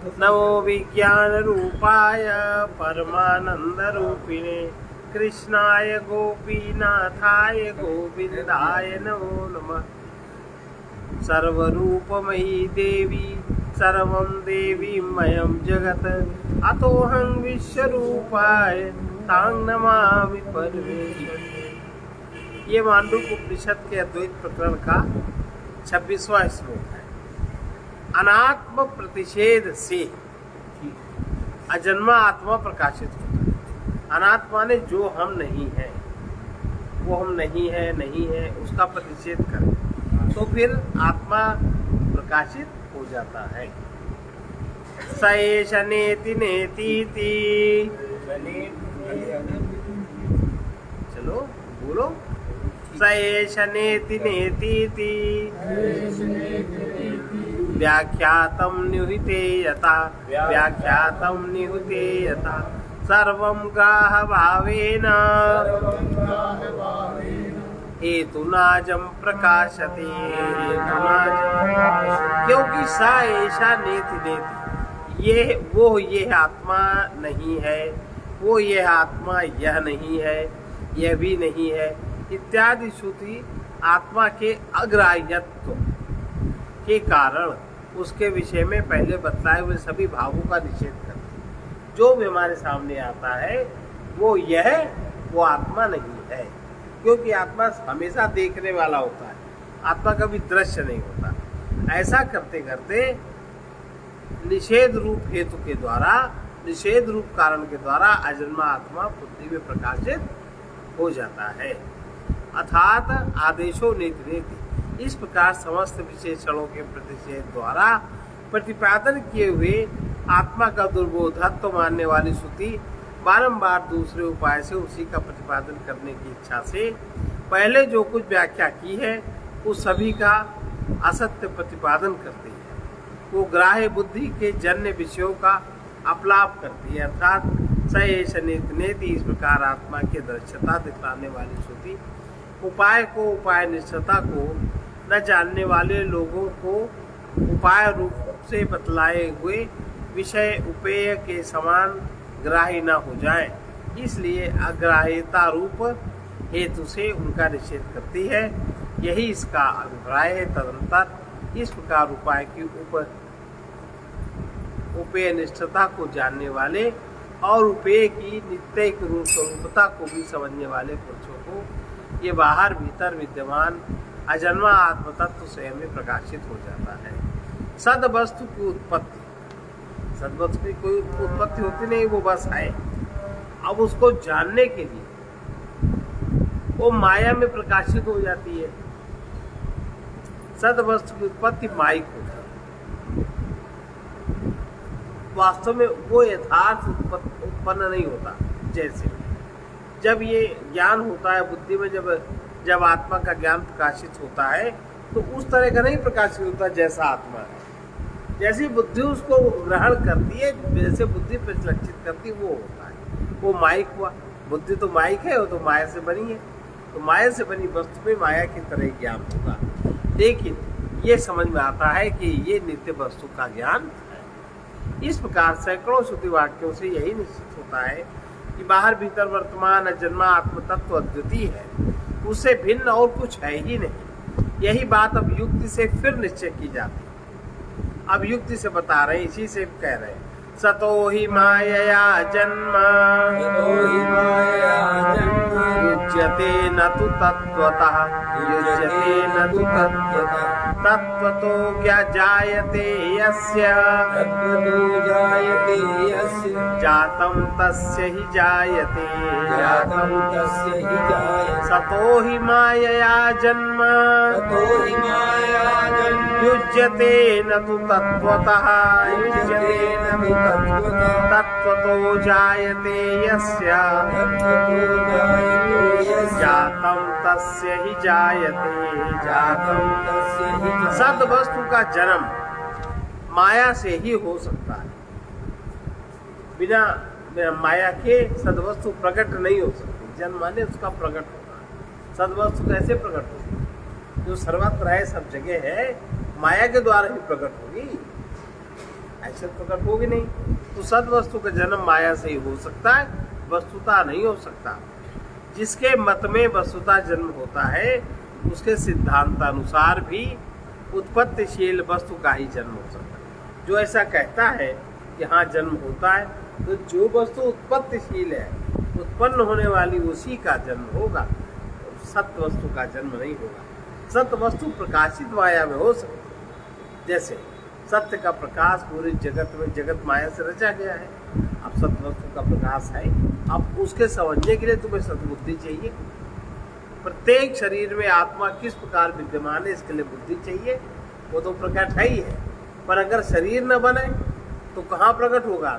नमो विज्ञान रूपाय परमानंद रूपिणे कृष्णाय गोपीनाथाय गोविंदाय नमो नमः। सर्वरूपमयी देवी सर्वं देवीमयं जगत् अतोऽहं विश्वरूपाय तां नमामि परमेश्वरी। ये मांडूक्य उपनिषद के अद्वैत प्रकरण का 26वां श्लोक है। अनात्म प्रतिषेध से अजन्मा आत्मा प्रकाशित होता है। अनात्मा ने जो हम नहीं है, वो हम नहीं है उसका प्रतिषेध करें तो फिर आत्मा प्रकाशित हो जाता है। स एष नेति नेतीति, चलो बोलो, स एष नेति नेतीति व्याख्यातं निहुते यथा व्याख्यातं निहुते यथा सर्वं ग्राहभावेन हेतुनाजं प्रकाशते। क्योंकि सा ऐसा नेति नेति, ये आत्मा नहीं है, वो ये आत्मा यह नहीं है, यह भी नहीं है इत्यादि श्रुति आत्मा के अग्राह्यत्व के कारण उसके विषय में पहले बतलाए हुए सभी भावों का निषेध करते। जो भी हमारे सामने आता है वो आत्मा नहीं है, क्योंकि आत्मा हमेशा देखने वाला होता है, आत्मा कभी दृश्य नहीं होता। ऐसा करते करते निषेध रूप हेतु के द्वारा, निषेध रूप कारण के द्वारा अजन्मा आत्मा बुद्धि में प्रकाशित हो जाता है। अर्थात आदेशो नेति नेति, इस प्रकार समस्त विशेषणों के प्रतिषेध द्वारा प्रतिपादन किए हुए आत्मा का दुर्बोधत्व मानने वाली श्रुति बारंबार दूसरे उपाय से उसी का प्रतिपादन करने की इच्छा से पहले जो कुछ व्याख्या की है उस सभी का असत्य प्रतिपादन करती है। वो ग्राह्य बुद्धि के जन्य विषयों का अपलाप करती है। अर्थात स एष नेति नेति, इस प्रकार आत्मा की दृश्यता दिखलाने वाली श्रुति उपाय को, उपाय निष्ठता को न जानने वाले लोगों को उपाय रूप से बतलाए हुए विषय उपेय के समान ग्राही न हो जाए, इसलिए अग्राह्यता रूप हेतु से उनका निषेध करती है। यही इसका अभिप्राय है। तदनंतर इस प्रकार उपाय की उपेय निष्ठता को जानने वाले और उपेय की नित्य रूप स्वरूपता को भी समझने वाले पुरुषों को ये बाहर भीतर विद्यमान अजन्मा आत्म तत्व स्वयं में प्रकाशित हो जाता है। सद वस्तु की उत्पत्ति, सद वस्तु की कोई उत्पत्ति होती नहीं, वो बस है। अब उसको जानने के लिए वो माया में प्रकाशित हो जाती है। सद वस्तु की उत्पत्ति माइक होती है। वास्तव में वो यथार्थ उत्पन्न नहीं होता। जैसे जब ये ज्ञान होता है बुद्धि में, जब आत्मा का ज्ञान प्रकाशित होता है तो उस तरह का नहीं प्रकाशित होता जैसा आत्मा है। जैसी बुद्धि उसको ग्रहण करती है, जैसे बुद्धि परिलक्षित करती है, वो होता है। वो माइक हुआ। बुद्धि तो माइक है, वो तो माया से बनी है, तो माया से बनी वस्तु में माया की तरह ज्ञान होगा। लेकिन ये समझ में आता है कि ये नित्य वस्तु का ज्ञान है। इस प्रकार सैकड़ों श्रुति वाक्यों से यही निश्चित होता है कि बाहर भीतर वर्तमान अजन्मा आत्म तत्व अद्वितीय है, उससे भिन्न और कुछ है ही नहीं। यही बात अब युक्ति से फिर निश्चय की जाती है। अब युक्ति से बता रहे हैं, इसी से कह रहे हैं। सतो ही मायया जन्म युज्यते न तु तत्त्वतः, युज्यते न तु तत्त्वतः तत्त्वतो जायते यस्य जातं तस्य हि जायते। सतो हि मायया जन्म युज्यते न तु तत्त्वतः, तत्त्वतो जायते यस्य जातं तस्य हि जायते। सद वस्तु का जन्म माया से ही हो सकता है। बिना माया के सदवस्तु प्रकट नहीं हो सकती। जन्म माने उसका प्रकट होना। सदवस्तु कैसे प्रकट होगी? जो सर्वत्र है, सब जगह है, माया के द्वारा ही प्रकट होगी। ऐसे प्रकट होगी नहीं। तो सत वस्तु का जन्म माया से ही हो सकता है, वस्तुता नहीं हो सकता। जिसके मत में वस्तुता जन्म होता है उसके सिद्धांतानुसार भी उत्पत्तिशील वस्तु का ही जन्म हो सकता है। जो ऐसा कहता है कि हाँ जन्म होता है, तो जो वस्तु उत्पत्तिशील है, उत्पन्न होने वाली उसी का जन्म होगा, सत वस्तु का जन्म नहीं होगा। सत वस्तु प्रकाशित माया में हो सकती है। जैसे सत्य का प्रकाश पूरे जगत में, जगत माया से रचा गया है। अब सत वस्तु का प्रकाश है, अब उसके समझने के लिए तुम्हें सद्बुद्धि चाहिए। प्रत्येक शरीर में आत्मा किस प्रकार विद्यमान है इसके लिए बुद्धि चाहिए, वो तो प्रकट है ही है। पर अगर शरीर न बने तो कहाँ प्रकट होगा?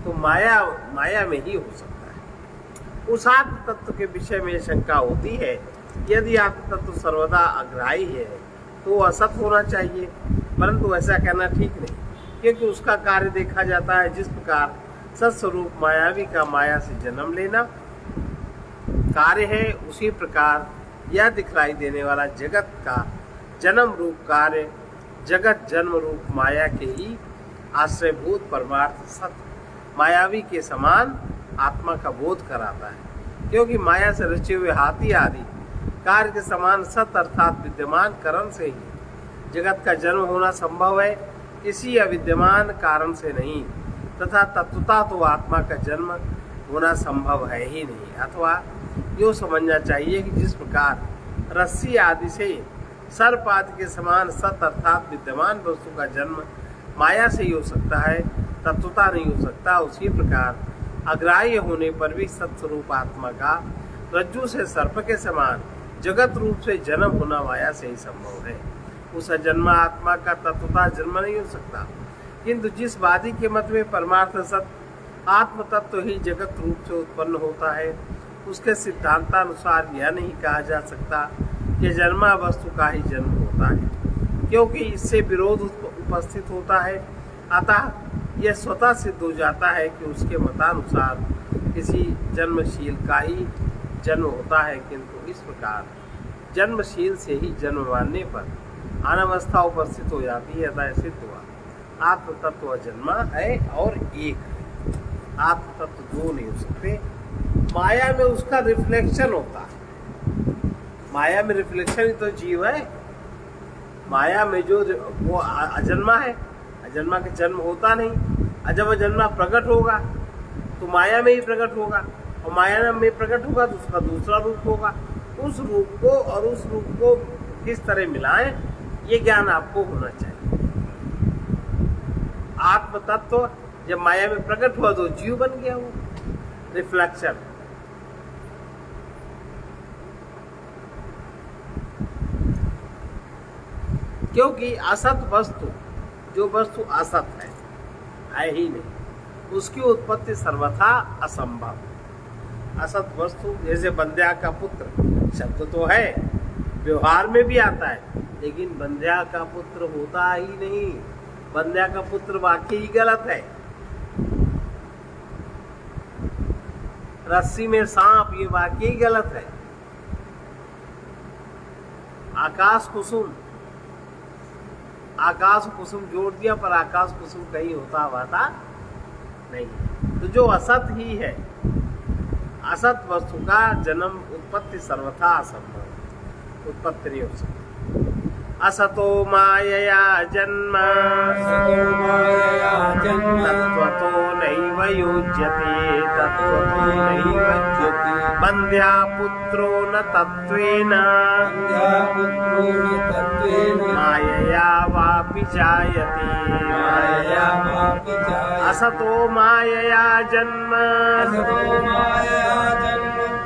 तो माया में ही हो सकता है। उस आत्म तत्व के विषय में शंका होती है, यदि आत्म तत्व सर्वदा अग्राही है तो असत होना चाहिए, परंतु ऐसा कहना ठीक नहीं, क्योंकि उसका कार्य देखा जाता है। जिस प्रकार सत्स्वरूप मायावी का माया से जन्म लेना कार्य है, उसी प्रकार यह दिखलाई देने वाला जगत का जन्म रूप कार्य जगत जन्म रूप माया के ही आश्रयभूत परमार्थ सत्य मायावी के समान आत्मा का बोध कराता है। क्योंकि माया से रचे हुए हाथी आदि कार्य के समान सत अर्थात विद्यमान कारण से ही जगत का जन्म होना संभव है, किसी अविद्यमान कारण से नहीं। तथा तत्वता तो आत्मा का जन्म होना संभव है ही नहीं। अथवा यो समझना चाहिए कि जिस प्रकार रस्सी आदि से सर्प आदि के समान सत अर्थात विद्यमान वस्तु का जन्म माया से ही हो सकता है, तत्वता नहीं हो सकता, उसी प्रकार अग्राह्य होने पर भी सत्स्वरूप आत्मा का रज्जु से सर्प के समान जगत रूप से जन्म होना माया से ही संभव है। उस अजन्मा आत्मा का तत्वता जन्म नहीं हो सकता। किंतु जिस वादी के मत में परमार्थ सत्य आत्म तत्व ही जगत रूप से उत्पन्न होता है, उसके सिद्धांतानुसार यह नहीं कहा जा सकता कि जन्मा वस्तु का ही जन्म होता है, क्योंकि इससे विरोध उपस्थित होता है। अतः यह स्वतः सिद्ध हो जाता है कि उसके मतानुसार किसी जन्मशील का ही जन्म होता है। किंतु इस प्रकार जन्मशील से ही जन्म मानने पर अनावस्था उपस्थित हो जाती है। अतः सिद्ध हुआ आत्म तत्व जन्मा है और एक है, आत्म तत्व दो नहीं हो सकते। माया में उसका रिफ्लेक्शन होता है, माया में रिफ्लेक्शन ही तो जीव है। माया में जो वो अजन्मा है, अजन्मा का जन्म होता नहीं। जब अजन्मा प्रकट होगा तो माया में ही प्रकट होगा, और माया में प्रकट होगा तो उसका दूसरा रूप होगा। उस रूप को और उस रूप को किस तरह मिलाएं, ये ज्ञान आपको होना चाहिए। आत्म तत्व जब माया में प्रकट हुआ तो जीव बन गया, वो रिफ्लेक्शन। क्योंकि असत वस्तु, जो वस्तु असत है ही नहीं, उसकी उत्पत्ति सर्वथा असंभव। असत वस्तु जैसे बंध्या का पुत्र शब्द तो है, व्यवहार में भी आता है, लेकिन बंध्या का पुत्र होता ही नहीं। बंध्या का पुत्र वाक्य ही गलत है। रस्सी में सांप, ये वाक्य ही गलत है। आकाश कुसुम, आकाश कुसुम जोड़ दिया, पर आकाश कुसुम कहीं होता हुआ था नहीं। तो जो असत ही है, असत वस्तु का जन्म उत्पत्ति सर्वथा असंभव, उत्पत्ति नहीं हो सकती। असतो मायया जन्म तत्वतो नैव युज्यते, तत्वतो नैव युज्यते। बंध्या पुत्रो न तत्वेन, मायया वापि जायते। असतो मायया जन्म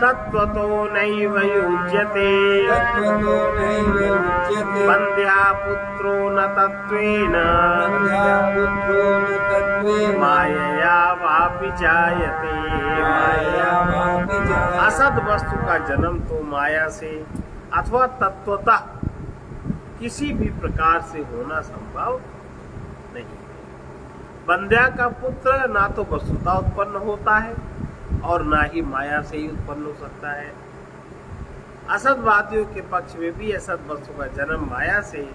तत्वतो नैव युज्यते, बंध्या पुत्रो न तत्वेन, मायया वापि जायते। असत वस्तु का जन्म तो माया से अथवा तत्वतः किसी भी प्रकार से होना संभव नहीं। बंध्या का पुत्र ना तो वस्तुतः उत्पन्न होता है और ना ही माया से ही उत्पन्न हो सकता है। असतवादियों के पक्ष में भी असत वस्तु का जन्म माया से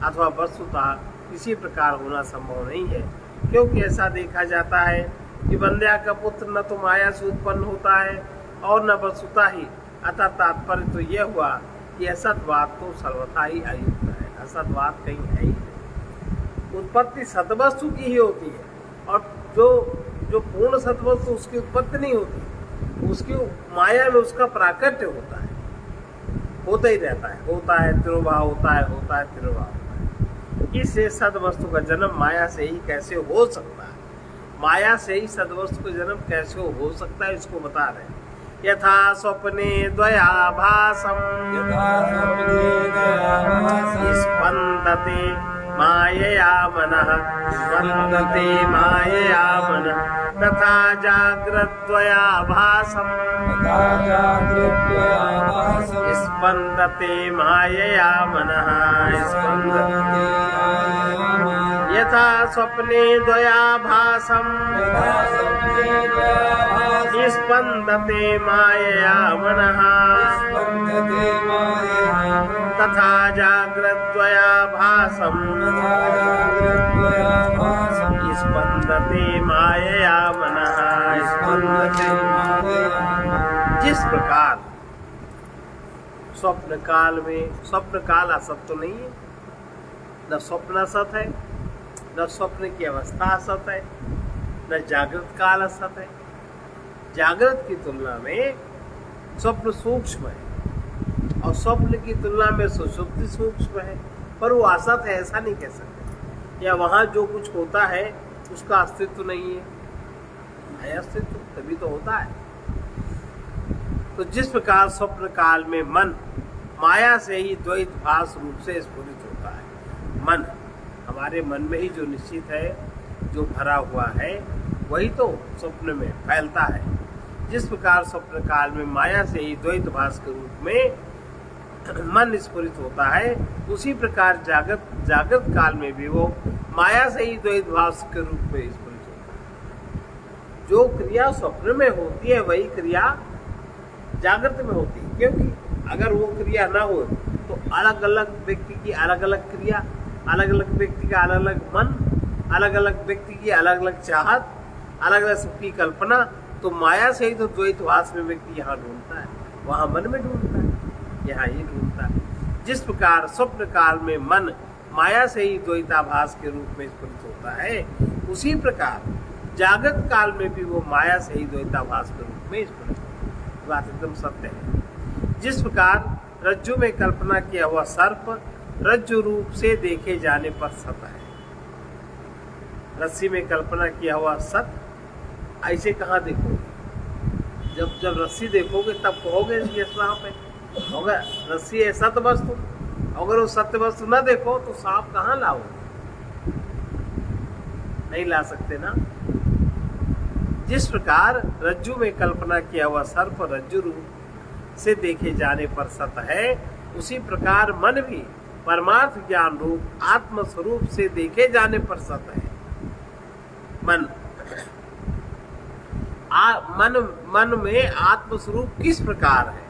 अथवा वस्तुतः किसी प्रकार होना संभव नहीं है, क्योंकि ऐसा देखा जाता है कि बंध्या का पुत्र न तो माया से उत्पन्न होता है और न वसुता ही। अतः तात्पर्य तो यह हुआ कि असतवाद तो सर्वथा ही अयुक्त है, असतवाद कहीं है ही नहीं। उत्पत्ति सतवस्तु की ही होती है, और जो पूर्ण सतवस्तु उसकी उत्पत्ति नहीं होती, उसकी माया में उसका प्राकट्य होता है, होता ही रहता है, होता है तिरोभाव होता है, होता है तिरोभाव होता है। इससे सदवस्तु का जन्म माया से ही कैसे हो सकता है, माया से ही सदवस्तु का जन्म कैसे हो सकता है, इसको बता रहे हैं। यथा स्वप्ने द्वयाभासम स्पन्दते मायया मनः, स्पन्दते मायया मनः, तथा जाग्रद्वयाभासम स्पन्दते मायया मनः, स्पन्दते यथा स्वप्ने द्वयाभासम स्पन्दते मायया मनः, तथा जाग्रद्वयाभासम स्पन्दते मायया मनः, स्पन्दते। जिस प्रकार स्वप्न काल में, स्वप्न काल असत तो नहीं है, न स्वप्न असत है, न स्वप्न की अवस्था असत है, न जागृत काल असत है। जागृत की तुलना में स्वप्न सूक्ष्म है और स्वप्न की तुलना में सुषुप्ति सूक्ष्म है, पर वो असत है ऐसा नहीं कह सकते, या वहाँ जो कुछ होता है उसका अस्तित्व नहीं है अस्तित्व, तभी तो होता है। तो जिस प्रकार स्वप्न काल में मन माया से ही द्वैत भास रूप से स्फुरित होता है, मन हमारे मन में ही जो निश्चित है, जो भरा हुआ है, वही तो स्वप्न में फैलता है। जिस प्रकार स्वप्न काल में माया से ही द्वैत भास के रूप में मन स्फुरित होता है, उसी प्रकार जागृत काल में भी वो माया से ही द्वैत भास के रूप में स्फुरित होता है। जो क्रिया स्वप्न में होती है वही क्रिया जागृत में होती है, क्योंकि अगर वो क्रिया ना हो तो अलग अलग व्यक्ति की अलग अलग क्रिया, अलग अलग व्यक्ति का अलग अलग मन, अलग अलग व्यक्ति की अलग अलग चाहत, अलग अलग सबकी कल्पना, तो माया से ही तो द्वैतवास में व्यक्ति यहाँ ढूंढता है, वहाँ मन में ढूंढता है, यहाँ ही ढूंढता है। जिस प्रकार स्वप्न काल में मन माया से ही द्वैताभास के रूप में स्फुरित होता है, उसी प्रकार जागृत काल में भी वो माया से ही द्वैताभास के रूप में स्फुरित होता है। बात एकदम सत्य है। जिस प्रकार रज्जु में कल्पना किया हुआ सर्प रज्जु रूप से देखे जाने पर सत है, रस्सी में कल्पना किया हुआ सत ऐसे कहाँ देखोगे? जब रस्सी देखोगे तब कहोगे ये सांप है, अगर रस्सी है सत्य वस्तु, अगर वो सत्य वस्तु न देखो तो सांप कहाँ लाओगे? नहीं ला सकते ना। जिस प्रकार रज्जु में कल्पना किया हुआ सर्प रज्जु रूप से देखे जाने पर सत है, उसी प्रकार मन भी परमार्थ ज्ञान रूप आत्म स्वरूप से देखे जाने पर सत है। मन में आत्म स्वरूप किस प्रकार है,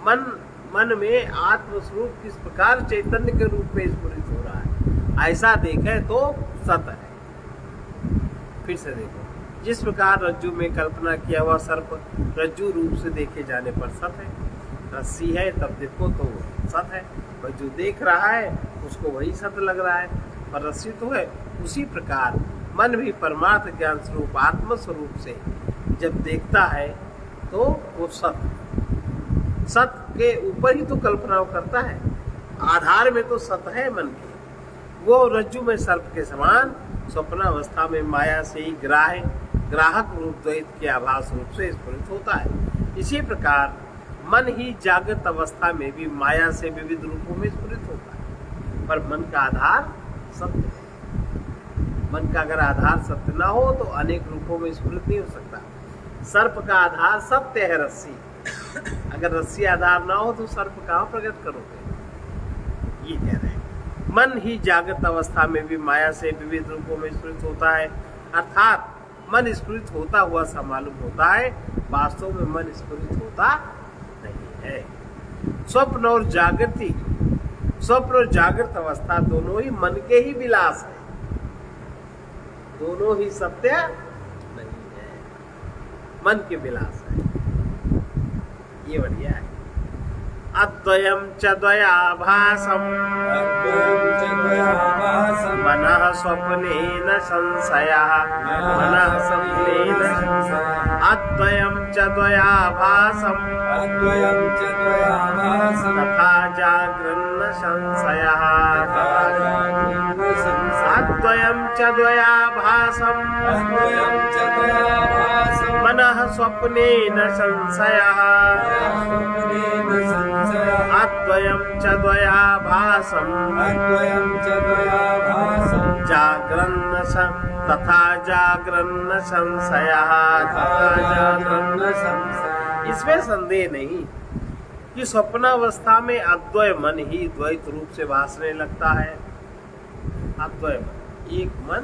मन में आत्म स्वरूप किस प्रकार चैतन्य के रूप में स्फुरित हो रहा है, ऐसा देखे तो सत है। फिर से देखो, जिस प्रकार रज्जु में कल्पना किया हुआ सर्प रज्जु रूप से देखे जाने पर सत है, रस्सी है तब देखो तो सत है, पर जो देख रहा है उसको वही सत लग रहा है, पर रस्सी तो है। उसी प्रकार मन भी परमार्थ ज्ञान स्वरूप आत्म स्वरूप से जब देखता है तो वो सत के ऊपर ही तो कल्पना करता है, आधार में तो सत है मन के। वो रज्जु में सर्प के समान स्वप्नावस्था में माया से ही ग्राहक रूप द्वैत के आभास रूप से स्फुरित होता है। इसी प्रकार मन ही जागृत अवस्था में भी माया से विविध रूपों में स्फुरित होता है, पर मन का आधार सत्य है। मन का अगर आधार सत्य ना हो तो अनेक रूपों में स्फुरित नहीं हो सकता। सर्प का आधार सत्य है रस्सी, अगर रस्सी आधार ना हो तो सर्प कहाँ प्रकट करोगे? ये कह रहे हैं। मन ही जागृत अवस्था में भी माया से विविध रूपों में स्फुरित होता है, अर्थात मन स्फुरित होता हुआ सा मालूम होता है, वास्तव में मन स्फुरित होता नहीं है। स्वप्न और जागृति स्वप्न और जागृत अवस्था दोनों ही मन के ही विलास है, दोनों ही सत्य नहीं है, मन के विलास है। ये बढ़िया है। अद्वयं च द्वयाभासं मनः स्वप्नेन संशयः मनः स्वप्नेन अद्वयं च द्वयाभासं तथा जागृन्न संशयः अद्वयं च द्वयाभासं मनः स्वप्नेन संशयः अद्वयं च द्वयाभासं जागरन्न तथा जागरन्न संशयः इसमें संदेह नहीं कि स्वप्नावस्था में अद्वय मन ही द्वैत रूप से भासने लगता है। अद्वय मन, एक मन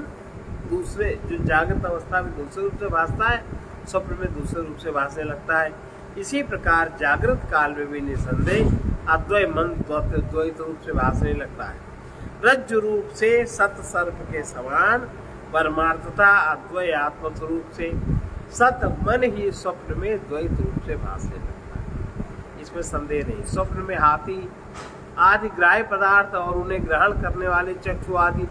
दूसरे, जो जागृत अवस्था में दूसरे रूप से भासता है, स्वप्न में दूसरे रूप से भासने लगता है। इसी प्रकार जागृत काल में भी निसंदेह अद्वय मन द्वैत रूप से भासने लगता है। रज्जु रूप से सत सर्प के समान परमार्थता अद्वय आत्म स्वरूप से सत मन ही स्वप्न में द्वैत रूप से भासने लगता है। इसमें संदेह नहीं। स्वप्न में हाथी आदि ग्राह्य पदार्थ और उन्हें ग्रहण करने वाले चक्षु आदि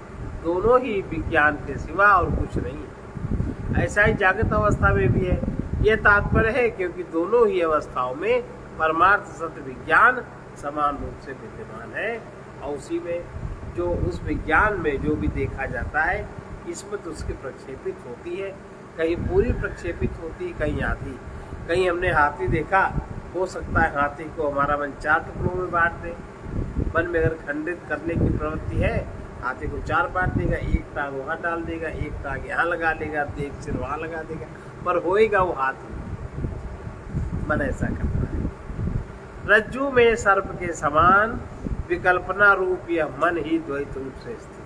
दोनों ही विज्ञान के सिवा और कुछ नहीं है। ऐसा ही जागृत अवस्था में भी है। यह तात्पर्य है क्योंकि दोनों ही अवस्थाओं में परमार्थ सत्य विज्ञान समान रूप से विद्यमान है और उसी में जो उस विज्ञान में जो भी देखा जाता है इसमें तो उसकी प्रक्षेपित होती है, कहीं पूरी प्रक्षेपित होती है, कहीं आधी। कहीं हमने हाथी देखा, हो सकता है हाथी को हमारा मन 4 टुकड़ों में बांट दे। मन में अगर खंडित करने की प्रवृत्ति है, हाथी को 4 बांट देगा, एक टांग वहाँ डाल देगा, एक टांग यहाँ लगा देगा, एक सिर वहाँ लगा देगा, पर होएगा वो हाथी। मन ऐसा करता है। रज्जु में सर्प के समान विकल्पना रूप यह मन ही द्वैत रूप से स्थित है।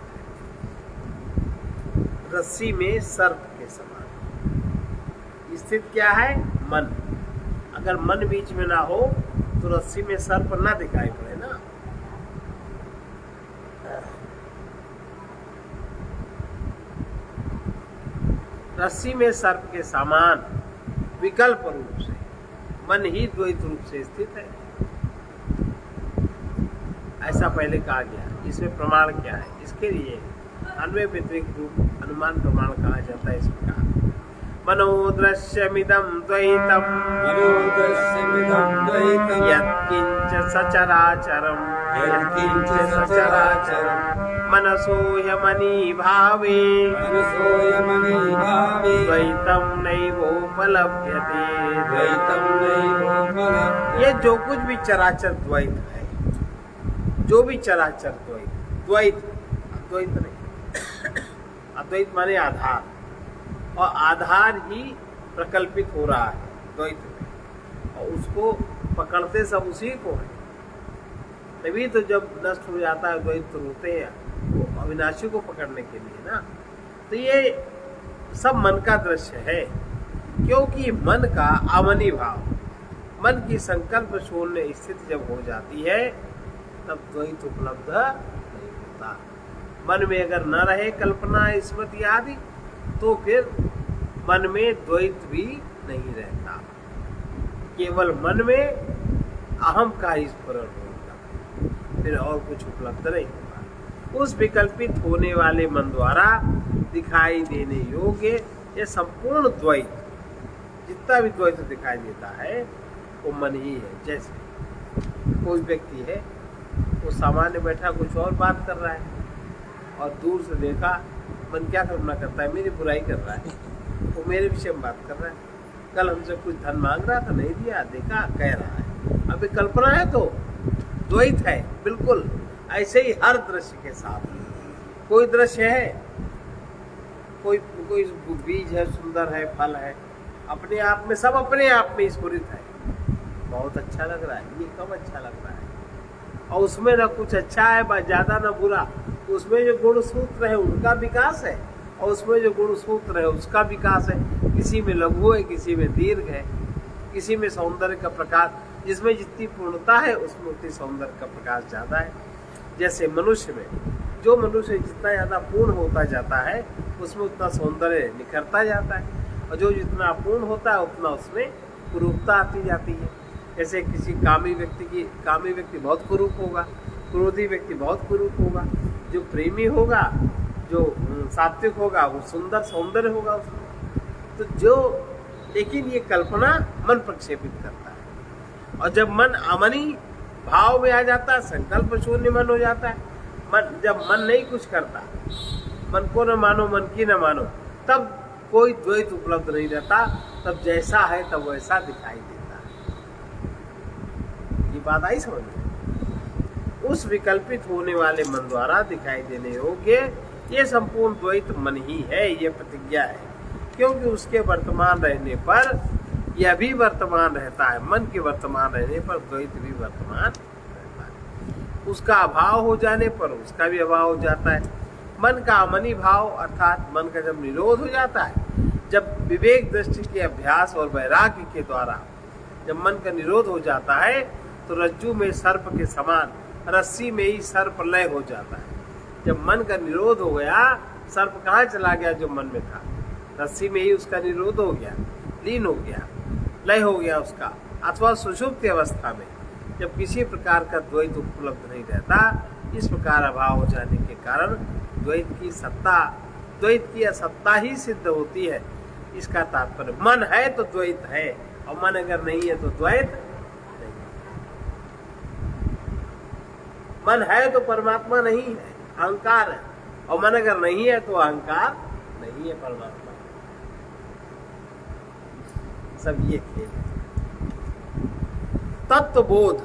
रस्सी में सर्प के समान स्थित क्या है? मन। अगर मन बीच में ना हो तो रस्सी में सर्प ना दिखाई पड़े ना। रस्सी में सर्प के समान विकल्प रूप से मन ही द्वैत रूप से स्थित है, ऐसा पहले कहा गया। इसमें प्रमाण क्या है? इसके लिए अन्वय व्यतिरिक्त रूप अनुमान प्रमाण कहा जाता है। इसमें कहा मनोदृश्यमिदं द्वैतम् यत्किंच सचराचरम् मनसो ह्यमनी भावे द्वैतं नैवोपलभ्यते। ये जो कुछ भी चराचर द्वैत है, जो भी चराचर द्वैत अद्वैत नहीं, अद्वैत माने आधार, और आधार ही प्रकल्पित हो रहा है द्वैत में, और उसको पकड़ते सब उसी को है। तभी तो जब नष्ट हो जाता है द्वैत तो रोते हैं, वो अविनाशी को पकड़ने के लिए ना। तो ये सब मन का दृश्य है, क्योंकि मन का अमनी भाव, मन की संकल्प शून्य स्थिति जब हो जाती है तब द्वैत उपलब्ध नहीं होता। मन में अगर न रहे कल्पना स्मृति आदि तो फिर मन में द्वैत भी नहीं रहता, केवल मन में अहम का ही स्फुरण होगा, फिर और कुछ उपलब्ध नहीं होगा। उस विकल्पित होने वाले मन द्वारा दिखाई देने योग्य ये संपूर्ण द्वैत, जितना भी द्वैत दिखाई देता है वो मन ही है। जैसे कोई व्यक्ति है, वो सामान्य बैठा कुछ और बात कर रहा है और दूर से देखा मन क्या कल्पना करता है? मेरी बुराई कर रहा है, वो मेरे विषय में बात कर रहा है। कल हमसे कुछ धन मांग रहा था, नहीं दिया, देखा कह रहा है। अभी कल्पना है तो द्वैत है बिल्कुल। ऐसे ही हर दृश्य के साथ कोई दृश्य है, कोई बीज है, सुंदर है, फल है, अपने आप में सब अपने आप में स्फुरित है, बहुत अच्छा लग रहा है, ये कब अच्छा लग रहा है, और उसमें ना कुछ अच्छा है ज्यादा ना बुरा, उसमें जो गुण सूत्र है उनका विकास है, और उसमें जो गुण सूत्र है उसका विकास है। किसी में लघु है, किसी में दीर्घ है, किसी में सौंदर्य का प्रकाश, जिसमें जितनी पूर्णता है उसमें उतनी सौंदर्य का प्रकाश ज्यादा है। जैसे मनुष्य में, जो मनुष्य जितना ज़्यादा पूर्ण होता जाता है उसमें उतना सौंदर्य निखरता जाता है, और जो जितना अपूर्ण होता है उतना उसमें कुरूपता आती जाती है। जैसे किसी कामी व्यक्ति बहुत कुरूप होगा, क्रोधी व्यक्ति बहुत कुरूप होगा, जो प्रेमी होगा, जो सात्विक होगा, वो सुंदर सौंदर्य होगा उसमें। तो लेकिन ये कल्पना मन प्रक्षेपित करता है, और जब मन अमनी भाव में आ जाता है, संकल्प शून्य मन हो जाता है, जब मन नहीं कुछ करता, मन को न मानो मन की न मानो, तब कोई द्वैत उपलब्ध नहीं रहता, तब जैसा है तब वैसा दिखाई देता है। ये बात आई समझ में? उस विकल्पित होने वाले मन द्वारा दिखाई देने योग्य ये संपूर्ण द्वैत मन ही है, ये प्रतिज्ञा है, क्योंकि उसके वर्तमान रहने पर यह भी वर्तमान रहता है, मन के वर्तमान रहने पर द्वैत भी वर्तमान रहता है, उसका अभाव हो जाने पर उसका भी अभाव हो जाता है। मन का अमनी भाव अर्थात मन का जब निरोध हो जाता है, जब विवेक दृष्टि के अभ्यास और वैराग्य के द्वारा जब मन का निरोध हो जाता है, तो रज्जू में सर्प के समान रस्सी में ही सर्प लय हो जाता है। जब मन का निरोध हो गया, सर्प कहाँ चला गया? जो मन में था, रस्सी में ही उसका निरोध हो गया, लीन हो गया, लय हो गया उसका। अथवा सुषुप्त अवस्था में जब किसी प्रकार का द्वैत उपलब्ध नहीं रहता, इस प्रकार अभाव हो जाने के कारण द्वैत की असत्ता ही सिद्ध होती है। इसका तात्पर्य मन है तो द्वैत है, और मन अगर नहीं है तो द्वैत नहीं। मन है तो परमात्मा नहीं है, अहंकार है, और मन अगर नहीं है तो अहंकार नहीं है परमात्मा। सब ये खेल है। तत्व बोध,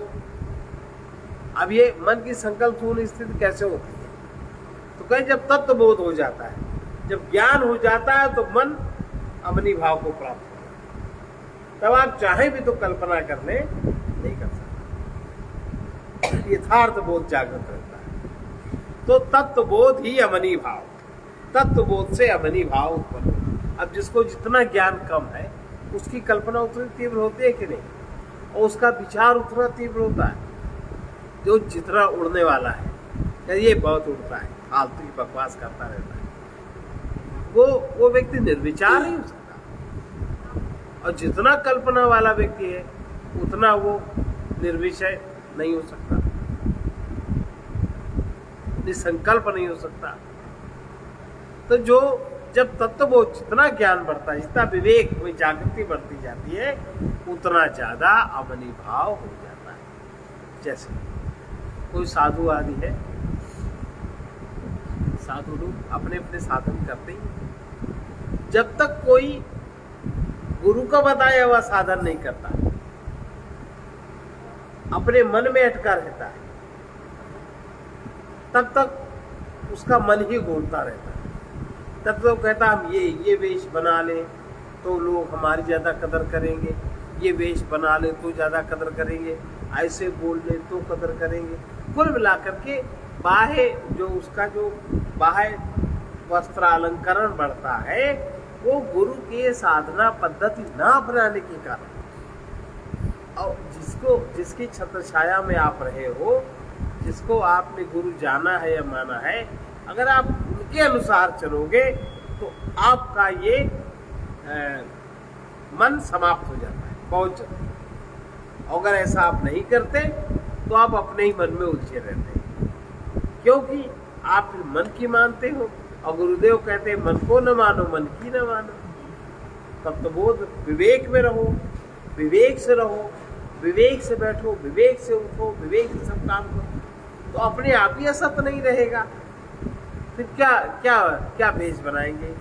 अब ये मन की संकल्प शून्य स्थिति कैसे होती है? तो कहीं जब तत्व बोध हो जाता है, जब ज्ञान हो जाता है, तो मन अमनी भाव को प्राप्त होता है। तब आप चाहे भी तो कल्पना करने नहीं कर सकते, यथार्थ बोध जागृत रहता है। तो तत्व बोध ही अमनी भाव, तत्व बोध से अमनी भाव उत्पन्न होता है। अब जिसको जितना ज्ञान कम है, उसकी कल्पना उतनी तीव्र होती है कि नहीं, और उसका विचार उतना तीव्र होता है। जो जितना उड़ने वाला है, ये बहुत उड़ता है, फालतू की बकवास करता रहता है, वो व्यक्ति निर्विचार नहीं हो सकता। और जितना कल्पना वाला व्यक्ति है, उतना वो निर्विषय नहीं हो सकता, निसंकल्प नहीं हो सकता। तो जब तत्वबोध, जितना ज्ञान बढ़ता है, जितना विवेक में जागृति बढ़ती जाती है, उतना ज्यादा अमनी भाव हो जाता है। जैसे कोई साधु आदि है, साधु लोग अपने अपने साधन करते ही, जब तक कोई गुरु का बताया हुआ साधन नहीं करता, अपने मन में अटका रहता है, तब तक उसका मन ही घूमता रहता है। तब तो कहता हम ये वेश बना ले तो लोग हमारी ज़्यादा कदर करेंगे, ये वेश बना ले तो ज़्यादा कदर करेंगे, ऐसे बोल ले तो कदर करेंगे। कुल मिलाकर के उसका जो बाह्य वस्त्रालंकरण बढ़ता है, वो गुरु के साधना पद्धति ना अपनाने के कारण। और जिसकी छत्र छाया में आप रहे हो, जिसको आपने गुरु जाना है या माना है, अगर आप उनके अनुसार चलोगे तो आपका ये मन समाप्त हो जाता है बहुत जल्दी। अगर ऐसा आप नहीं करते तो आप अपने ही मन में उलझे रहते हैं, क्योंकि आप मन की मानते हो, और गुरुदेव कहते हैं मन को न मानो मन की न मानो। तब तो बोध विवेक में रहो, विवेक से रहो, विवेक से बैठो, विवेक से उठो, विवेक से सब काम करो, तो अपने आप ही असत नहीं रहेगा। फिर क्या भेष बनाएंगे,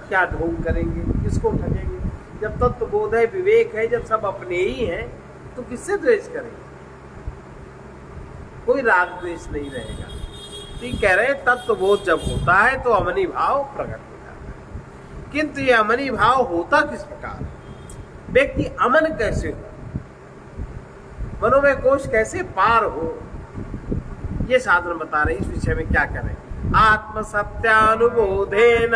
क्या ढोंग करेंगे, किसको ठगेंगे? जब तत्व बोध है, विवेक है, जब सब अपने ही हैं, तो किससे द्वेष करेंगे? कोई राग द्वेष नहीं रहेगा। ठीक कह रहे हैं, तत्व बोध जब होता है तो अमनी भाव प्रकट हो जाता है। किंतु ये अमनी भाव होता किस प्रकार? व्यक्ति अमन कैसे हो, मनोमय कोश कैसे पार हो, ये साधन बता रहे। इस विषय में क्या करें? आत्म सत्यानुबोधेन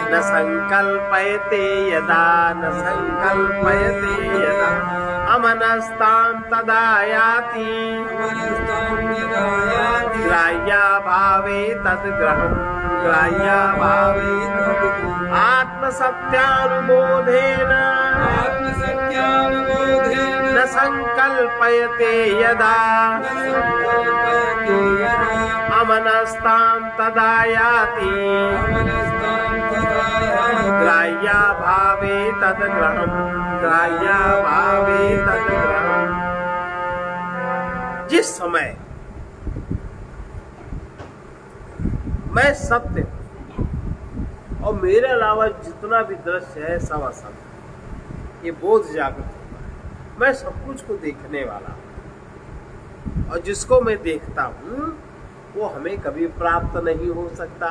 न संकल्प संकल्पयते यदा न संकल्पयते यदा अमनस्तां तदा याति ग्राह्याभावे तद्ग्रहम् ग्राह्याभावे आत्मसत्यानुबोधेन न संकल्पयते यदा अमनस्तां तदा याति ग्राह्याभावे तद्ग्रहम् ग्राह्याभावे तद्ग्रहम्। जिस समय मैं सत्य और मेरे अलावा जितना भी दृश्य है सब असत्य, ये बोध जागृत होता है। मैं सब कुछ को देखने वाला हूं और जिसको मैं देखता हूं वो हमें कभी प्राप्त नहीं हो सकता,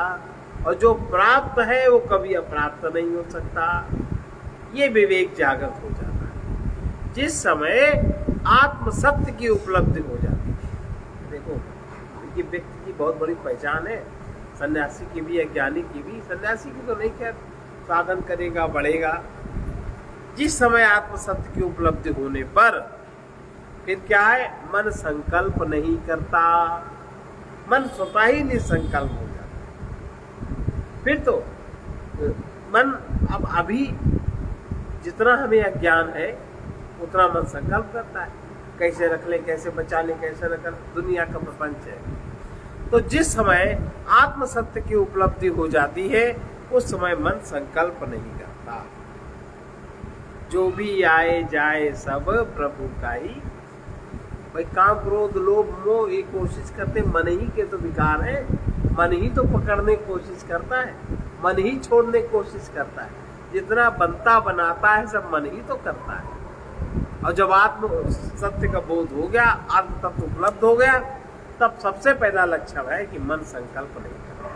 और जो प्राप्त है वो कभी अप्राप्त नहीं हो सकता। ये विवेक जागृत हो जाता है जिस समय आत्म सत्य की उपलब्धि हो जाती है। देखो, ये व्यक्ति की बहुत बड़ी पहचान है, सन्यासी की भी, अज्ञानी की भी। सन्यासी की तो नहीं, खैर साधन करेगा बढ़ेगा। जिस समय आत्म सत्य की उपलब्धि होने पर फिर क्या है, मन संकल्प नहीं करता, मन स्वतः ही निसंकल्प हो जाता। फिर तो मन अब अभी जितना हमें अज्ञान है उतना मन संकल्प करता है, कैसे रख ले, कैसे बचा ले, कैसे न कर, दुनिया का प्रपंच है। तो जिस समय आत्म सत्य की उपलब्धि हो जाती है उस समय मन संकल्प नहीं करता। जो भी आए जाए सब प्रभु का ही। भाई काम क्रोध लोभ मोह ये कोशिश करते मन ही के तो विकार है, मन ही तो पकड़ने की कोशिश करता है, मन ही छोड़ने की कोशिश करता है। जितना बनता बनाता है सब मन ही तो करता है। और जब आत्म सत्य का बोध हो गया, आत्म तत्व उपलब्ध हो गया, तब सबसे पहला लक्ष्य है कि मन संकल्प नहीं करना।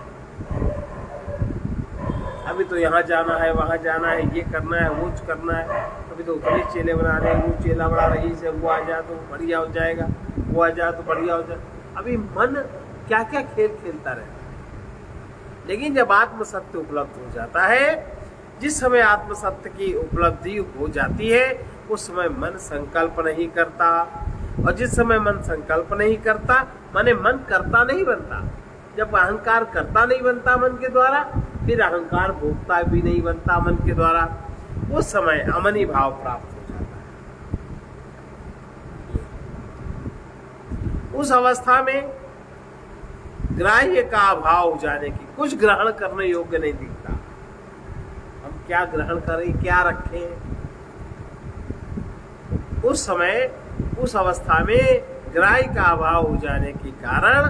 अभी तो यहाँ जाना है, वहाँ जाना है, ये करना है, वो करना है। अभी तो उतने चेले बना रहे हैं, वो चेला बना रही से, वो आ जाए तो बढ़िया हो जाएगा, वो आ जाए तो बढ़िया हो जाए। अभी मन क्या क्या खेल खेलता रहता है। लेकिन जब आत्म सत्य उपलब्ध हो जाता है, जिस समय आत्म सत्य की उपलब्धि हो जाती है उस समय मन संकल्प नहीं करता। और जिस समय मन संकल्प नहीं करता माने मन करता नहीं बनता। जब अहंकार करता नहीं बनता मन के द्वारा, फिर अहंकार भोगता भी नहीं बनता मन के द्वारा, उस समय अमनी भाव प्राप्त हो जाता है। उस अवस्था में ग्राह्य का अभाव हो जाने की, कुछ ग्रहण करने योग्य नहीं दिखता। हम क्या ग्रहण करें, क्या रखें, उस समय उस अवस्था में ग्राह्य का अभाव हो जाने के कारण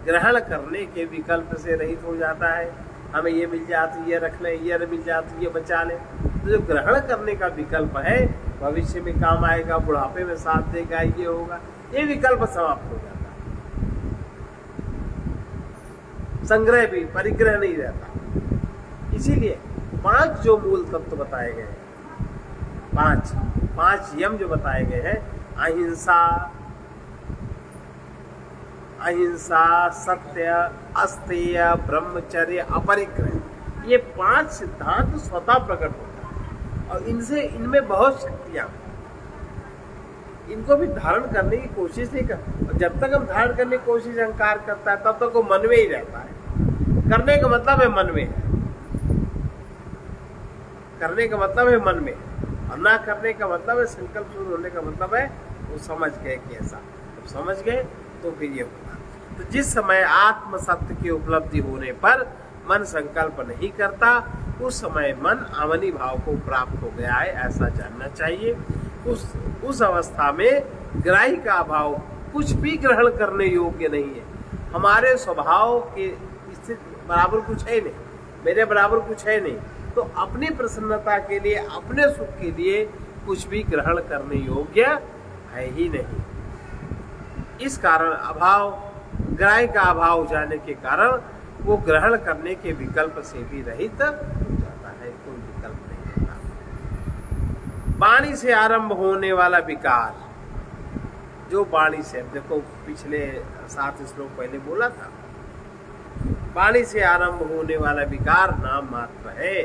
ग्रहण करने के विकल्प से रहित हो जाता है। हमें ये मिल जाती, ये रख ले, ये मिल जाती, ये बचा ले। तो जो ग्रहण करने का विकल्प है, भविष्य में काम आएगा, बुढ़ापे में साथ देगा, ये होगा, ये विकल्प समाप्त हो जाता है। संग्रह भी, परिग्रह नहीं रहता। इसीलिए 5 जो मूल तत्व बताए गए हैं, 5 यम जो बताए गए हैं, अहिंसा, सत्य, अस्तेय, ब्रह्मचर्य, अपरिग्रह, ये 5 सिद्धांत स्वतः प्रकट होता है। और इनमें बहुत शक्तियां, इनको भी धारण करने की कोशिश नहीं करता। और जब तक हम धारण करने की कोशिश अहंकार करता है तब तक वो मन में ही रहता है। करने का मतलब है मन में है, करने का मतलब है मन में, और ना करने का मतलब है, संकल्प शुरू होने का मतलब है वो समझ गए कि ऐसा। जब समझ गए तो फिर ये होगा। तो जिस समय आत्म सत्य की उपलब्धि होने पर मन संकल्प नहीं करता, उस समय मन अमनी भाव को प्राप्त हो गया है, ऐसा जानना चाहिए। उस अवस्था में ग्राह्य का अभाव, कुछ भी ग्रहण करने योग्य नहीं है। हमारे स्वभाव के स्थिति बराबर कुछ है नहीं, मेरे बराबर कुछ है नहीं, तो अपनी प्रसन्नता के लिए, अपने सुख के लिए कुछ भी ग्रहण करने योग्य है ही नहीं। इस कारण अभाव, ग्राह्य का अभाव हो जाने के कारण वो ग्रहण करने के विकल्प से भी रहित हो जाता है, कोई विकल्प नहीं होता। वाणी से आरंभ होने वाला विकार, जो वाणी से, देखो पिछले 7 श्लोक पहले बोला था, वाणी से आरंभ होने वाला विकार नाम मात्र है।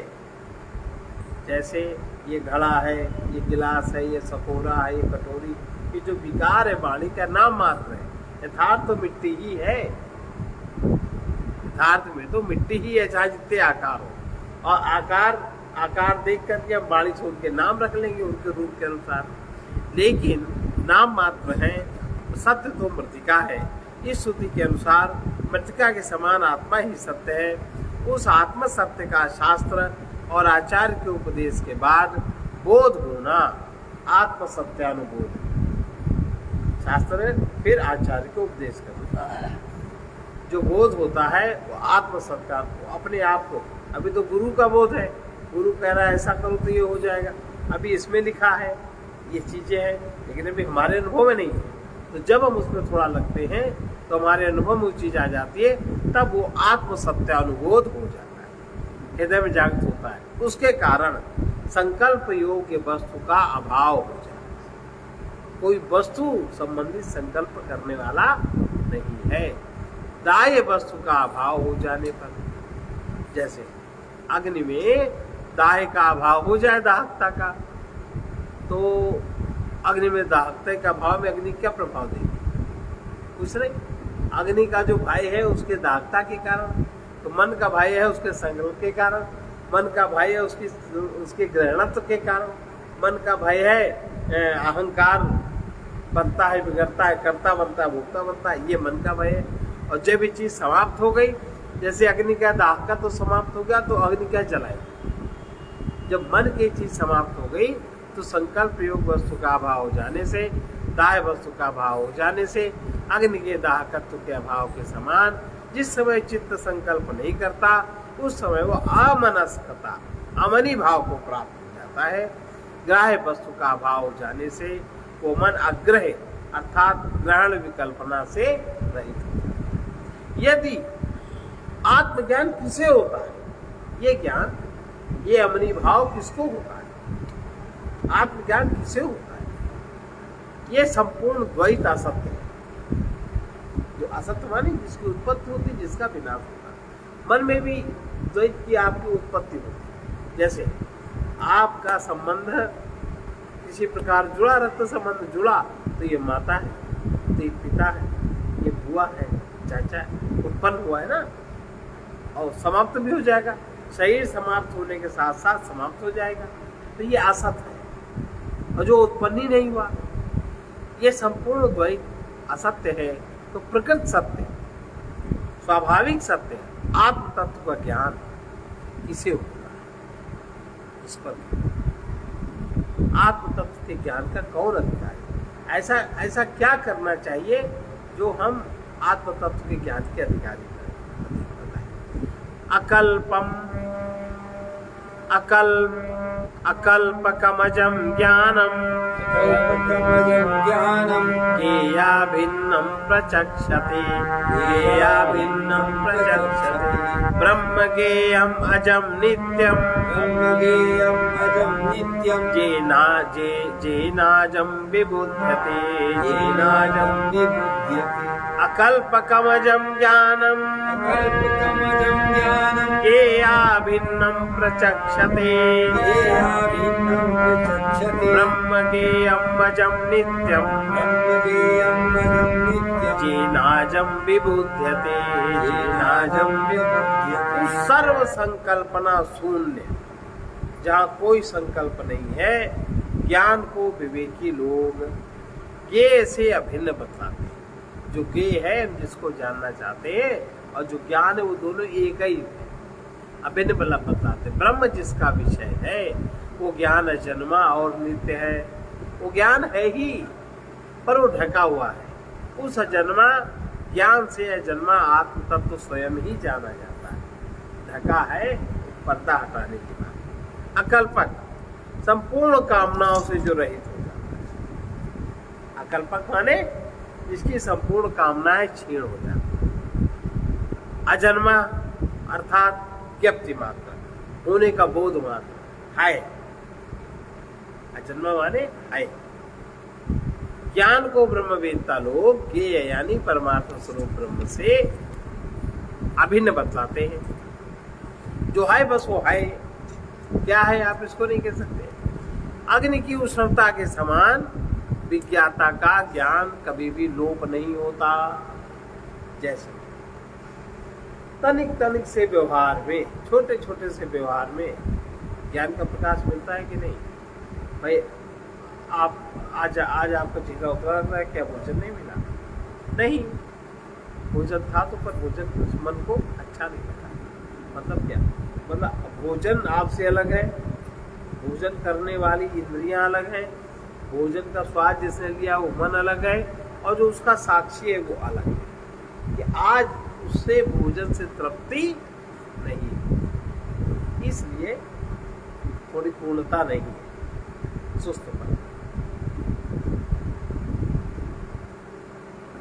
जैसे ये घड़ा है, ये गिलास है, ये सकोरा है, ये कटोरी, ये जो विकार है वाणी का नाम मात्र है। यथार्थ तो मिट्टी ही है, यथार्थ में तो मिट्टी ही है, चाहे जितने आकार हो। और आकार देख करके हम वाणी छोड़ के नाम रख लेंगे उनके रूप के अनुसार, लेकिन नाम मात्र है। सत्य तो मृतिका है। इस श्रुति के अनुसार मृतिका के समान आत्मा ही सत्य है। उस आत्म सत्य का शास्त्र और आचार्य के उपदेश के बाद बोध होना आत्म सत्यानुबोध। शास्त्र फिर आचार्य के उपदेश करता, जो बोध होता है वो आत्म सत्या, अपने आप को। अभी तो गुरु का बोध है, गुरु कह रहा है ऐसा करो तो ये हो जाएगा, अभी इसमें लिखा है, ये चीजें हैं, लेकिन अभी हमारे अनुभव में नहीं है। तो जब हम उसमें थोड़ा लगते हैं तो हमारे अनुभव में वो चीज आ जाती है, तब वो आत्म सत्यानुबोध हो जाता है, हृदय में जागृत होता है। उसके कारण संकल्प योग्य वस्तु का अभाव हो जाता है। कोई वस्तु संबंधित संकल्प करने वाला नहीं है। दाह्य वस्तु का अभाव हो जाने पर, जैसे अग्नि में दाह्य का अभाव हो जाए, दाहकता का, तो अग्नि में दाहकता का अभाव में अग्नि क्या प्रभाव देगी? कुछ नहीं। अग्नि का जो भाई है उसके दाहकता के कारण, तो मन का भाई है उसके संकल्प के कारण, मन का भाई है उसके ग्रहणत्व के कारण, मन का भाई है अहंकार बनता है, बिगड़ता है, कर्ता बनता है, भोक्ता बनता है, ये मन का भय है। और जब ये चीज समाप्त हो गई, जैसे अग्नि का दाह का तो समाप्त हो गया, तो अग्नि क्या जलाए? जब मन की चीज समाप्त हो गई तो संकल्प योग वस्तु का अभाव हो जाने से, दाह्य वस्तु का अभाव हो जाने से, अग्नि के दाहकत्व के अभाव के समान जिस समय चित्त संकल्प नहीं करता उस समय वो अमनस्कता, अमनी भाव को प्राप्त हो जाता है। ग्राह्य वस्तु का अभाव हो जाने से वो मन अग्रह अर्थात ग्रहण विकल्पना से रहित होता है। यदि आत्मज्ञान किसे होता है? ये ज्ञान, ये अमनी भाव किसको होता है? आत्मज्ञान किसे होता है? ये संपूर्ण द्वैत असत्य है। जो असत्य माने जिसकी उत्पत्ति होती है, जिसका विनाश होता है। मन में भी द्वैत की आपकी उत्पत्ति होती है। जैसे आपका संबंध किसी प्रकार जुड़ा, रक्त संबंध जुड़ा, तो ये माता है, तो ये पिता है, ये बुआ है, चाचा है, उत्पन्न हुआ है ना, और समाप्त भी हो जाएगा। शरीर समाप्त होने के साथ साथ समाप्त हो जाएगा, तो ये असत है। और जो उत्पन्न ही नहीं हुआ, ये संपूर्ण द्वैत असत्य है। तो प्रकृत सत्य, स्वाभाविक सत्य है। आत्म तत्व का ज्ञान किसे होता है? इस पर आत्म तत्व के ज्ञान का कौन अधिकारी? ऐसा क्या करना चाहिए जो हम आत्म तत्व के ज्ञान के अधिकारी करें? अकल्पम अकल्पकमजं ज्ञानम येया भिन्नं प्रचक्षते ब्रह्म ज्ञेयम् अजं नित्यं जेनाजं विबुध्यते अकल्पकमजं ज्ञानम् येया भिन्नं प्रचक्षते ब्रह्म ज्ञेयम् अजं नित्यं जेनाजं विबुध्यते सर्व संकल्पना शून्य, जहाँ कोई संकल्प नहीं है, ज्ञान को विवेकी लोग ज्ञेय से अभिन्न बतलाते हैं। जो ज्ञेय है, जिसको जानना चाहते हैं, और जो ज्ञान है, वो दोनों एक ही है, अभिन्न बतलाते। ब्रह्म जिसका विषय है वो ज्ञान अजन्मा और नित्य है। वो ज्ञान है ही, पर वो ढका हुआ है। उस अजन्मा ज्ञान से अजन्मा आत्म तत्व तो स्वयं ही जाना जाता है। ढका है पर्दा हटाने के बाद। अकल्पक संपूर्ण कामनाओं से जो रहित हो जाता है। अकल्पक माने जिसकी संपूर्ण कामनाएं क्षीण हो जाती। अजन्मा अर्थात ज्ञप्ति मात्र, होने का बोध मात्र है। अजन्मा माने है। ज्ञान को ब्रह्मवेत्ता लोग ज्ञेय यानी परमात्मा स्वरूप ब्रह्म से अभिन्न बतलाते हैं। जो है बस वो है, क्या है आप इसको नहीं कह सकते। अग्नि की उष्णता के समान विज्ञाता का ज्ञान कभी भी लोप नहीं होता। जैसे तनिक तनिक से व्यवहार में, छोटे छोटे से व्यवहार में ज्ञान का प्रकाश मिलता है कि नहीं। भाई आप आज आपको टीका उतरा रहा है, क्या भोजन नहीं मिला? नहीं, भोजन था तो पर भोजन उस मन को अच्छा नहीं लगा। मतलब क्या? मतलब भोजन आपसे अलग है, भोजन करने वाली इंद्रियां अलग है, भोजन का स्वाद जिसने लिया वो मन अलग है, और जो उसका साक्षी है वो अलग है। कि आज उससे भोजन से तृप्ति नहीं, इसलिए थोड़ी पूर्णता नहीं है, सुस्तपन।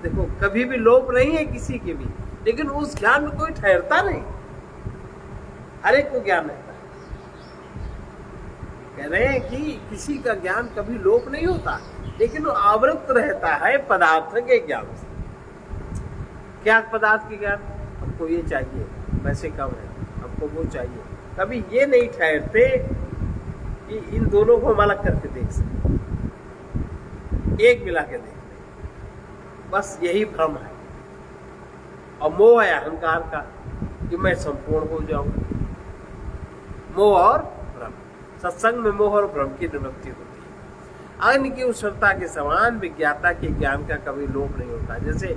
देखो कभी भी लोभ नहीं है किसी के भी, लेकिन उस ज्ञान में कोई ठहरता नहीं, हर एक को ज्ञान रहता है। कह रहे हैं कि किसी का ज्ञान कभी लोप नहीं होता, लेकिन वो आवृत रहता है पदार्थ के ज्ञान से। क्या पदार्थ के ज्ञान? हमको ये चाहिए, पैसे कम है, हमको वो चाहिए। कभी ये नहीं ठहरते कि इन दोनों को हम अलग करके देख सकते, एक मिला के देख ले। बस यही भ्रम है, और मोह है अहंकार का कि मैं संपूर्ण हो जाऊंगा। मोह और भ्रम, सत्संग में मोह और भ्रम की निवृत्ति होती है। अग्नि की उष्णता के समान विज्ञाता के ज्ञान का कभी लोप नहीं होता। जैसे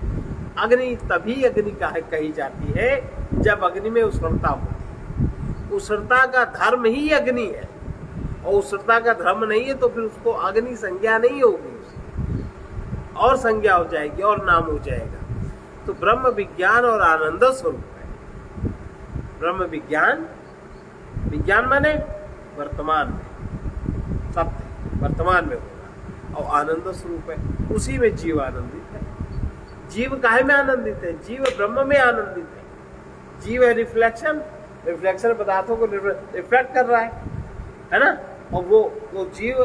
अग्नि तभी अग्नि कही जाती है जब अग्नि में उष्णता होती है। उष्णता का धर्म ही अग्नि है, और उष्णता का धर्म नहीं है तो फिर उसको अग्नि संज्ञा नहीं होगी, और संज्ञा हो जाएगी और नाम हो जाएगा। तो ब्रह्म विज्ञान और आनंद स्वरूप है। ब्रह्म विज्ञान, विज्ञान माने वर्तमान में, सत्य वर्तमान में होगा, और आनंद स्वरूप है, उसी में जीव आनंदित है। जीव काहे में आनंदित है? जीव ब्रह्म में आनंदित है। जीव है रिफ्लेक्शन, रिफ्लेक्शन पदार्थों को रिफ्लेक्ट कर रहा है ना। और वो जीव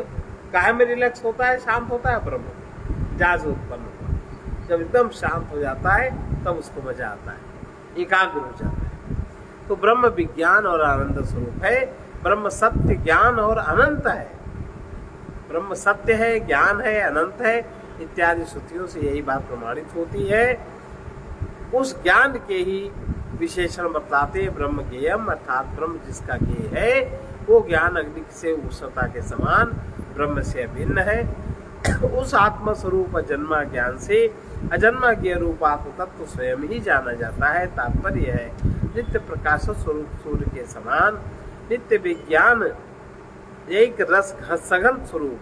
काहे में रिलैक्स होता है, शांत होता है? ब्रह्म जहाँ से उत्पन्न हुआ। जब एकदम शांत हो जाता है तब उसको मजा आता है, एकाग्र हो जाता है। तो ब्रह्म विज्ञान और आनंद स्वरूप है। ब्रह्म सत्य, ज्ञान और अनंत है। ब्रह्म सत्य है, ज्ञान है, अनंत है, इत्यादि श्रुतियों से यही बात प्रमाणित होती है। उस ज्ञान के ही विशेषण बताते ब्रह्म ज्ञेयम, अर्थात ब्रह्म जिसका ज्ञेय है वो ज्ञान अग्नि से उष्णता के समान ब्रह्म से अभिन्न है। उस आत्म स्वरूप अजन्मा ज्ञान से अजन्मा ज्ञेय रूप आत्म तत्व स्वयं ही जाना जाता है। तात्पर्य है नित्य प्रकाश स्वरूप सूर्य के समान नित्य विज्ञान एक रस सघन स्वरूप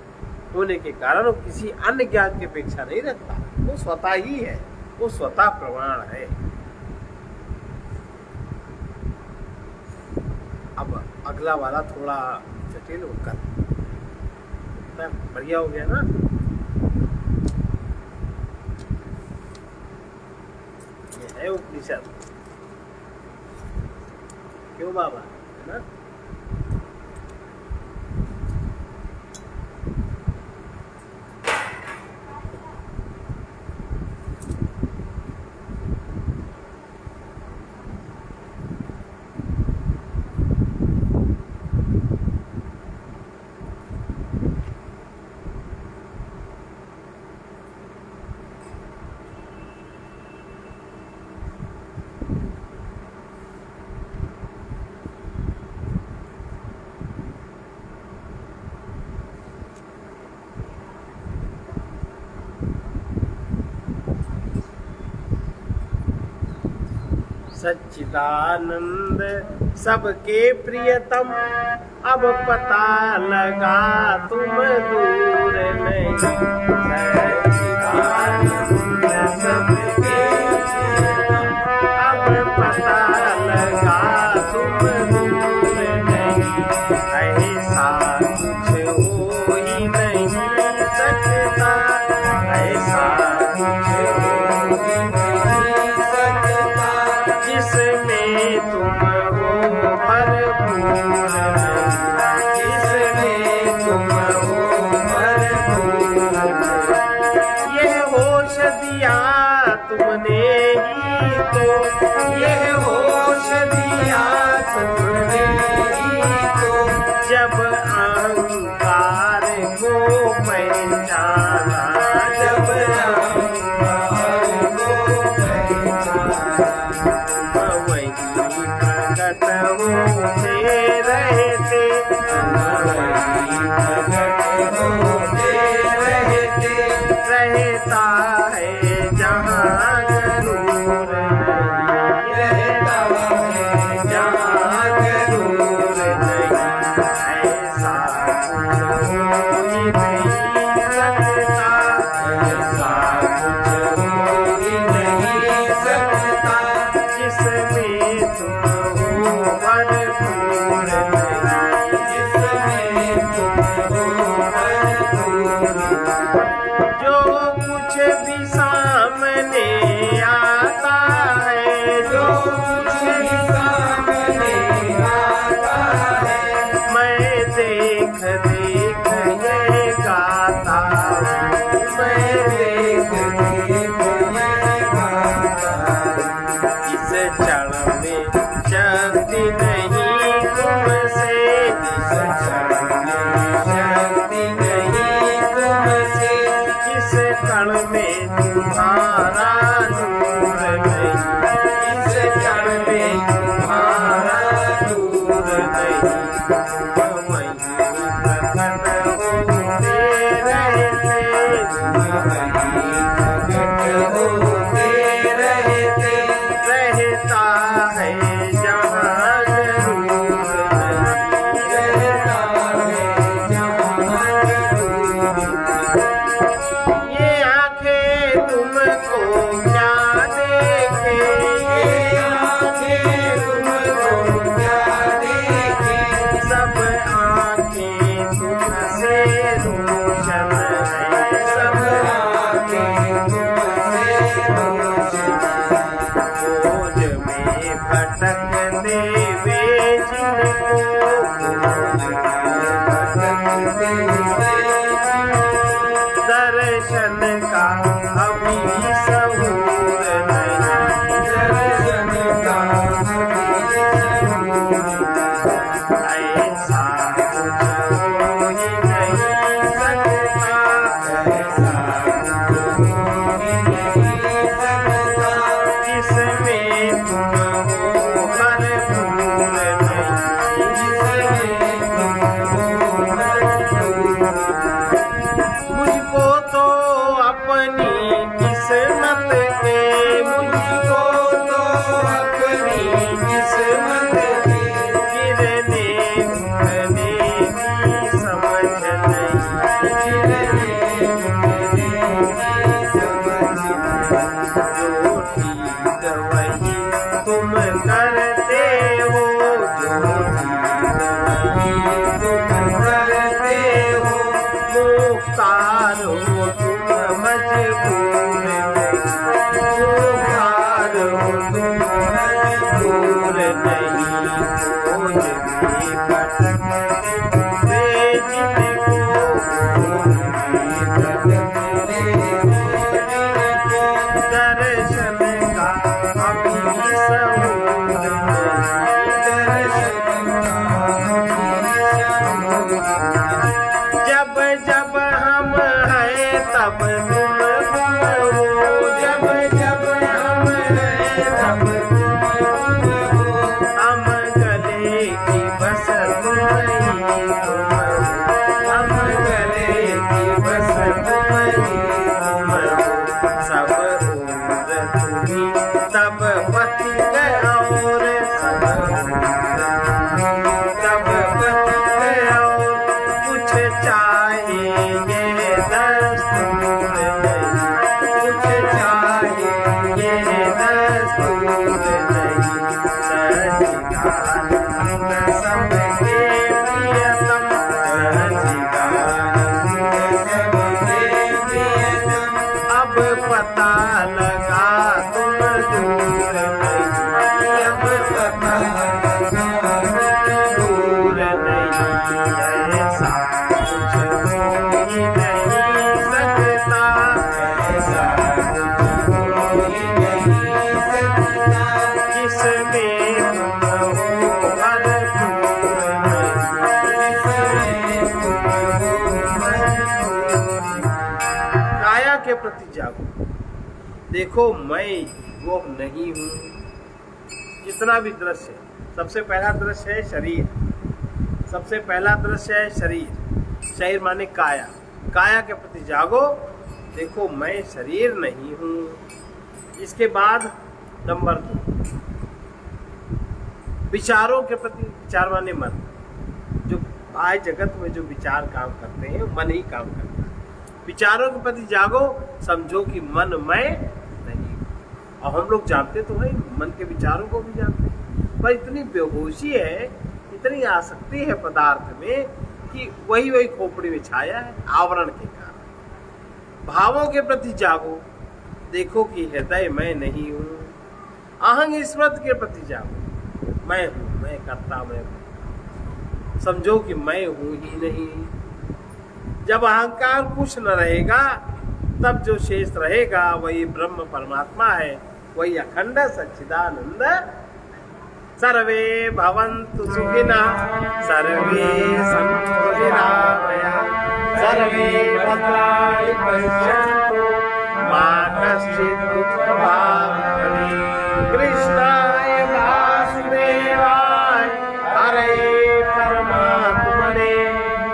होने के कारण वो किसी अन्य ज्ञान की अपेक्षा नहीं रखता। वो स्वतः ही है, वो स्वतः प्रमाण है। अब अगला वाला थोड़ा जटिल होकर बढ़िया हो गया ना। ये है उपनिषद, क्यों बाबा, है ना। सच्चिदानंद सबके प्रियतम, अब पता लगा तुम दूर नहीं। सच्चिदानंद सबके प्रियतम, अब पता लगा तुम दूर नहीं। ऐसा कुछ हो ही नहीं सकता, ऐसा कुछ हो ही नहीं सकता जिसमें तुम हो भरपूर, जिसमें तुम हो भरपूर। ये होश दिया तुमने होते रहते, रहता है जहाँ गरूर नहीं, रहता है जहाँ गरूर नहीं, ऐसा कुछ हो ही नहीं सकता, ऐसा कुछ हो ही नहीं सकता, जिसमें तुम हो भरपूर नहीं, जिसमें तुम हो भरपूर नहीं। जो कुछ भी सामने आता है, जो कुछ भी सामने आता है, मैं देख देख ये गाता हूँ, मैं देख देख ये गाता हूँ। इस क्षण में शक्ति नहीं तुमसे, इस क्षण में शक्ति नहीं तुमसे, इस क्षण में तुम्हारा नूर नहीं, इस क्षण में तुम्हारा नूर नहीं। वहीं प्रकट होते रहते, वहीं प्रकट होते रहते, रहता है जहाँ गरूर नहीं, रहता है जहाँ गरूर नहीं। ये आँखें तुमको क्या देखे, ये आँखें तुमको क्या देखे, सब आँखें तुमसे रोशन है, सब आँखें तुमसे रोशन है। खोज में भटकते वे जिनको, खोज में भटकते वे जिनको, दर्शन का अभी सहूर नहीं, दर्शन का अभी सहूर नहीं, ऐसा कुछ हो ही नहीं सकता, ऐसा कुछ हो ही नहीं सकता, जिसमें तुम हो भरपूर नहीं, जिसमें तुम हो भरपूर नहीं। मुझको तो अपनी किस्मत के, मुझको तो अपनी किस्मत के, गिरने उठने की समझ नहीं, गिरने उठने की समझ नहीं। जो ठीक वही तुम करते हो, जो ठीक वही तुम करते हो, मुख्तार हो तुम मजबूर नहीं, मुख्तार हो तुम मजबूर नहीं। खोज में भटकते वे जिनको, खोज में भटकते वे जिनको, दर्शन का अभी सहूर नहीं, दर्शन का अभी सहूर नहीं। जब जब हम हैं तब तुम गुम हो, जब जब हम हैं तब तुम गुम हो, हम गले की बस तुम ही तुम हो, हम गले की बस तुम ही तुम हो। सब उम्र तुम्ही तब पति गया और, सब उम्र तब पति गया और, कुछ चाहे ये दस्तूर नहीं, कुछ चाहे ये दस्तूर नहीं। सच्चिदानंद सबके प्रियतम, सच्चिदानंद सबके प्रियतम, अब पता लगा तुम दूर नहीं, अब पता लगा दूर नहीं। ऐसा कुछ हो ही नहीं सकता, ऐसा कुछ हो ही नहीं सकता, जिसमें तुम हो भरपूर नहीं, जिसमें तुम हो भरपूर नहीं। काया के प्रति जागो, देखो मैं वो नहीं हूँ जितना भी दृश्य, सबसे पहला दृश्य है शरीर, सबसे पहला दृश्य है शरीर। शरीर माने काया, काया के प्रति जागो, देखो मैं शरीर नहीं हूँ। इसके बाद नंबर 2 विचारों के प्रति, विचार माने मन, जो बाह्य जगत में जो विचार काम करते हैं मन ही काम करता है। विचारों के प्रति जागो, समझो कि मन मैं नहीं। और हम लोग जानते तो है, मन के विचारों को भी जानते हैं, पर इतनी बेहोशी है, इतनी आसक्ति है पदार्थ में कि वही खोपड़ी में छाया है आवरण के कारण। भावों के प्रति जागो, देखो कि हृदय मैं नहीं हूँ। अहंग स्मृत के प्रति जागो, मैं हूँ, मैं करता, मैं हूँ। समझो कि मैं हूँ ही नहीं। जब अहंकार कुछ न रहेगा, तब जो शेष रहेगा वही ब्रह्म परमात्मा है, वही अखंड सच्चिदानंद। सर्वे भवन्तु सुखिनः, सर्वे सन्तु निरामयाः, सर्वे भद्राणि पश्यन्तु, मा कश्चित् दुःखभाग् भवेत्। कृष्णाय वासुदेवाय हरे परमात्मने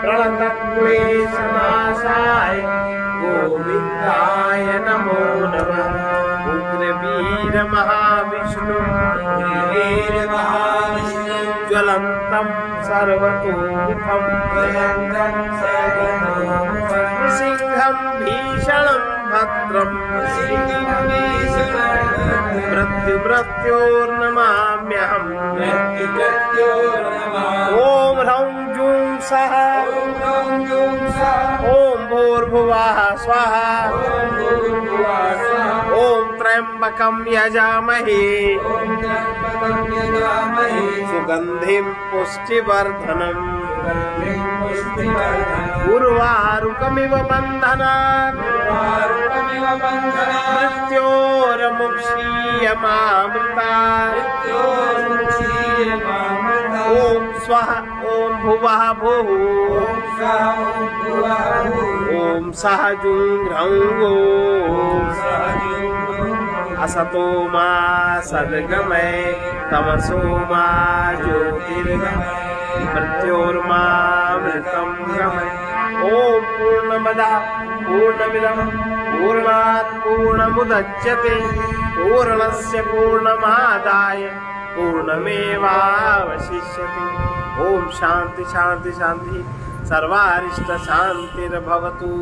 प्रणतक्लेशनाशाय गोविन्दाय नमो नमः। उग्रवीर महाविष्णु ज्वलन्तं सर्वतोमुखं नृसिंहं भीषणं भद्रं मृत्योर्नमाम्यहम्। ॐ ह्रौं जूं सः ॐ भूर्भुवः स्वः ॐ त्र्यम्बकं यजामहे सुगन्धिं पुष्टिवर्धनम्। उर्वारुकमिव बन्धनात् मृत्योर्मुक्षीयमामृतात्। ॐ स्वः ॐ भुवः भुः ॐ सः जुं ह्रौं असतो मा सद्गमय तमसो मा ज्योतिर्गमय मृत्योर्मामृतं गमय। ॐ पूर्णमदः पूर्णमिदं पूर्णात् पूर्णमुदच्यते पूर्णस्य पूर्णमादाय पूर्णमेवावशिष्यते। ॐ शान्ति शान्ति शान्ति सर्वारिष्ट शान्तिर्भवतु।